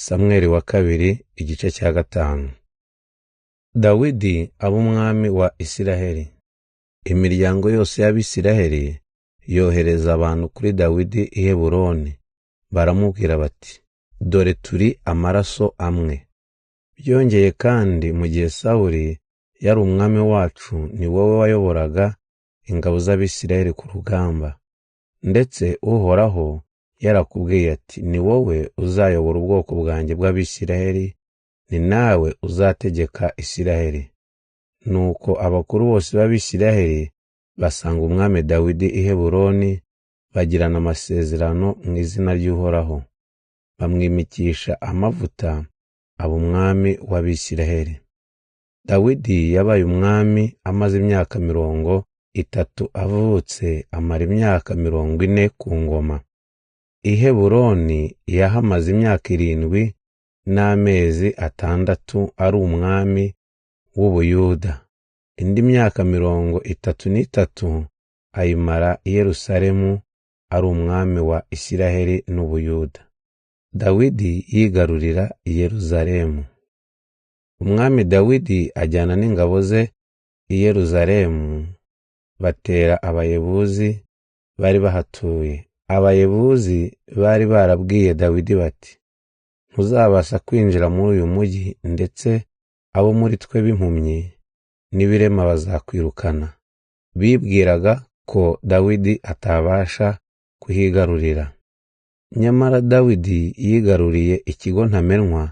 Samweli wa kabiri igice cya 5. Dawidi aba umwami wa Isiraheli. Imiryango yose y'Abisiraheli yohereza abantu kuri Dawidi i Heburoni, baramubwira bati, dore turi amaraso amwe. Byongeye kandi mu gihe Sawuli yari umwami wacu, ni wowe wayoboraga ingabo z'Abisiraheli ku rugamba, ndetse Uhoraho yarakubwiye ati, ni wowe uzayobora ubwoko bwanjye bw'Abisiraheli, ni nawe uzategeka Isiraheli. Nuko abakuru bose b'Abisiraheli basanga umwami Dawidi i Heburoni, bagirana amasezerano mu izina ry'Uhoraho, bamwimikisha amavuta aba umwami w'Abisiraheli. Dawidi yabaye umwami amaze imyaka 30 avutse, amara imyaka 40 ku ngoma. I Heburoni yahamaze imyaka 7 n'amezi 6 ari umwami w'Ubuyuda. Indi myaka 33 ayimara i Yerusalemu ari umwami wa Isiraheli n'Ubuyuda. Dawidi yigarurira i Yerusalemu. Umwami Dawidi ajyana n'ingabo ze i Yerusalemu, batera Abayebuzi bari bahatuye. Abayebuzi bari barabwiye Dawidi bati, ntuzabasha kwinjira muri uyu mujyi, ndetse abo muri twe b'impumyi n'ibirema bazakwirukana. Bibwiraga ko Dawidi atabasha kuhigarurira. Nyamara Dawidi yigaruriye ikigo ntamenwa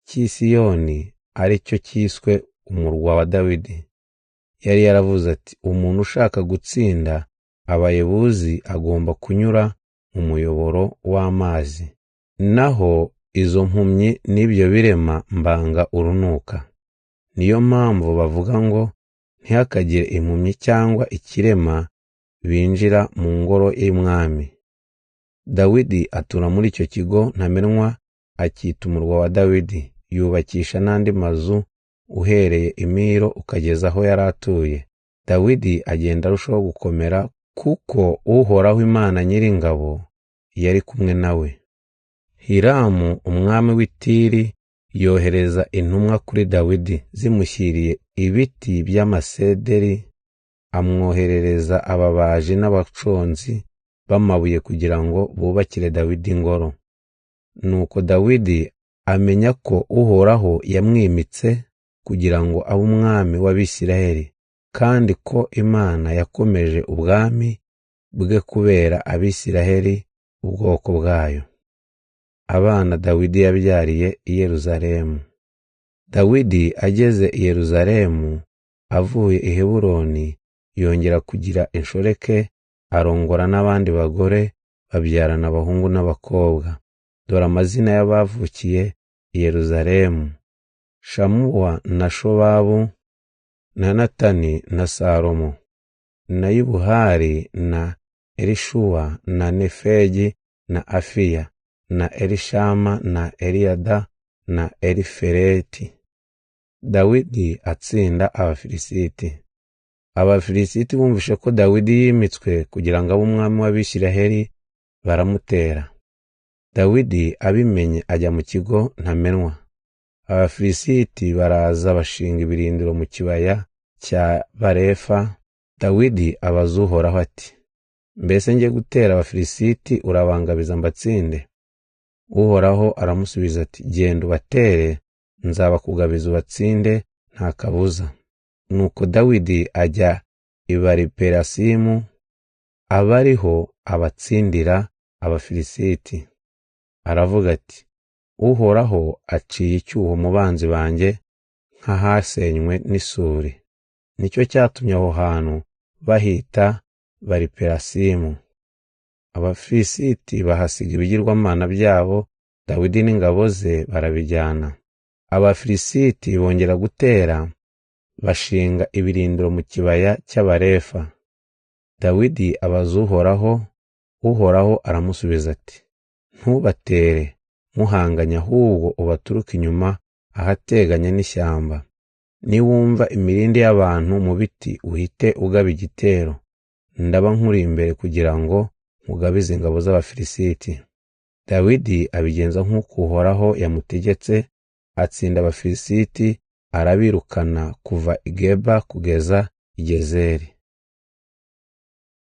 cy'i Siyoni, ari cyo cyiswe umurwa wa Dawidi. Yari yaravuze ati, umuntu ushaka gutsinda Abayebuzi agomba kunyura mu muyoboro w'amazi. Naho izo mpumyi n'ibyo birema mbanga urunuka. Niyo mpamvu bavuga ngo ntihakagire impumyi cyangwa ikirema binjira mu ngoro y'umwami. Dawidi atura muri icyo kigo ntamenwa, acyita umurwa wa Dawidi, yubakisha n'andi mazu uhereye i Milo ukageza aho yari atuye. Dawidi agenda arushaho gukomera, kuko Uhoraho Imana Nyiringabo yari kumwe nawe. Hiramu umwami w'i Tiri yohereza intumwa kuri Dawidi zimushyiriye ibiti by'amasederi, amwoherereza ababaji n'abaconzi b'amabuye kugira ngo bubakire Dawidi ingoro. Nuko Dawidi amenya ko Uhoraho yamwimitse kugira ngo abe umwami w'Abisiraheli, kandi ko Imana yakomeje ubwami bwe kubera Abisiraheli ubwoko bwayo. Abana Dawidi yabyariye i Yerusalemu. Dawidi ageze i Yerusalemu avuye i Heburoni, yongera kugira inshoreke, arongora n'abandi bagore, babyarana abahungu n'abakobwa. Dore amazina y'abavukiye i Yerusalemu: Shamuwa na Shobabu na Natani na Salomo na Yubuhari na Elishuwa na Nefegi na Afiya na Elishama na Eliyada na Elifeleti. Dawidi atsinda Abafilisiti. Abafilisiti bumvishe ko Dawidi yimitswe kugira ngo abe umwami w'Abisiraheli, baramutera. Dawidi abimenye ajya mu kigo ntamenwa. Abafilisiti baraza bashinga ibirindiro mu kibaya cya Barefa. Dawidi abaza Uhoraho ati, mbese njye gutera Abafilisiti urabangabiza mbatsinde? Uhoraho aramusubiza ati, genda ubatere, nzabakugabiza ubatsinde nta kabuza. Nuko Dawidi ajya i Bariperasimu, aba ariho abatsindira Abafilisiti. Aravuga ati, Uhoraho aciye icyuho mu banzi banjye nk'ahasenywe n'isuri. Nicyo cyatumye aho hantu bahita Bariperasimu. Abafilisiti bahasiga ibigirwamana byabo, Dawidi n'ingabo ze barabijyana. Abafilisiti bongera gutera, bashinga ibirindiro mu kibaya cy'Abarefa. Dawidi abaza Uhoraho, Uhoraho aramusubiza ati, ntubatere muhanganye, ahubwo ubaturuka inyuma ahateganye n'ishyamba. Niwumva imirindi y'abantu mu biti, uhite ugaba igitero. Ndaba nkuri imbere kugira ngo nkugabize ingabo z'Abafilisiti. Dawidi abigenza nk'uko Uhoraho yamutegetse, atsinda Abafilisiti, arabirukana kuva i Geba kugeza i Gezeri.